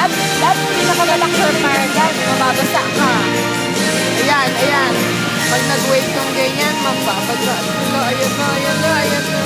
Lahat ng pinakalalaki sa parda, mababasa ka. Ayan, ayan. Pag nag-wait ng ganyan, mababasa. Ayan na, ayan na, ayan na.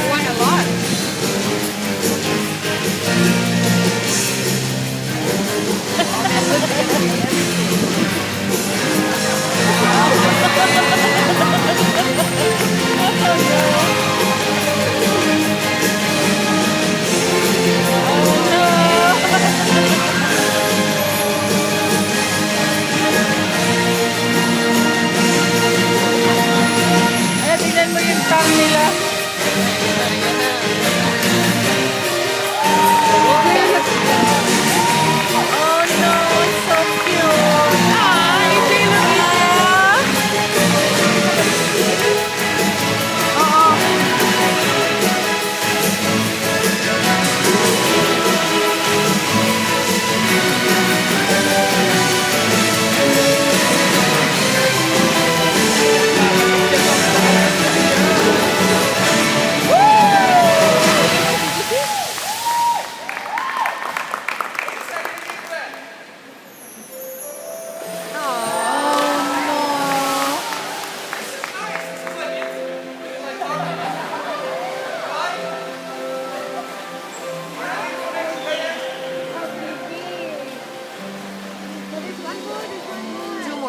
Won a lot. Ay, tingnan mo yung tongue nila. Oh no, it's so cute. Ay, look at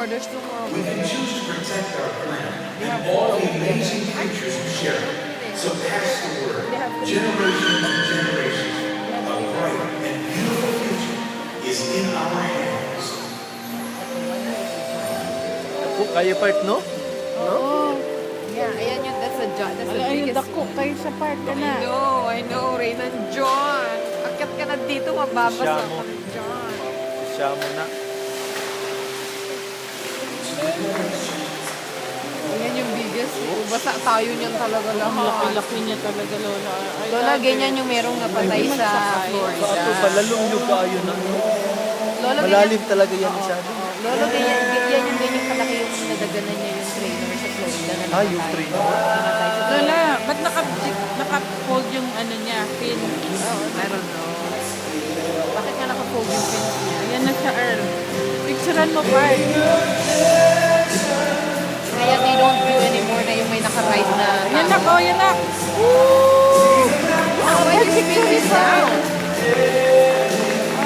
There's two more. We can choose to protect our planet and all the amazing creatures who share it. So pass the word, generation to generation. A bright and beautiful future is in our hands. Ako, kaya part, no? No? Yeah, ayan yun. That's a John. That's the Ay, biggest. dako kayo sa park ka na. I know. Rain and John. Akyat ka na dito, mababasa Siya ka mo. ng John. Siya mo na. Ayan yung biggest. Basa tayo niyan talaga Ang lahat. laki-laki niya talaga, Lola. I Lola, love ganyan it. yung merong napatay sa Florida. Ako, palalong nyo pa yun. Lolo, Malalim talaga yan masyado. Lolo, ganyan kalaki yung nadaganan niya yung trainer sa Florida na Ah, yung trainer. Namatay sa Lola, ba't naka-fold yung ano niya, pin? I don't know. Bakit nga naka-fold yung pins niya? Ayan na siya, Earl. Picturean mo, Park. Kaya they don't do anymore na yung may naka-ride na... Yan na, oh, yan na. Oh, why did he pin this down?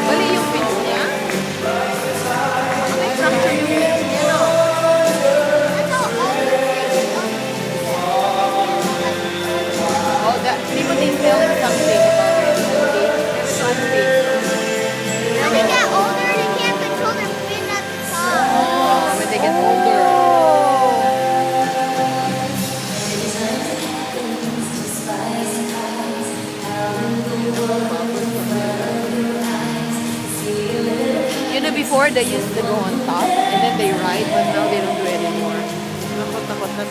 Bali yung pins niya? May fracture yung pins niya, no? Oh, that... Hindi mo din telling something about it. Okay? There's something. When they get older, they can't control their fin at the top. Oh, when they get older. You know, before they used to go on top and then they ride, but now they don't do it anymore. Nakot na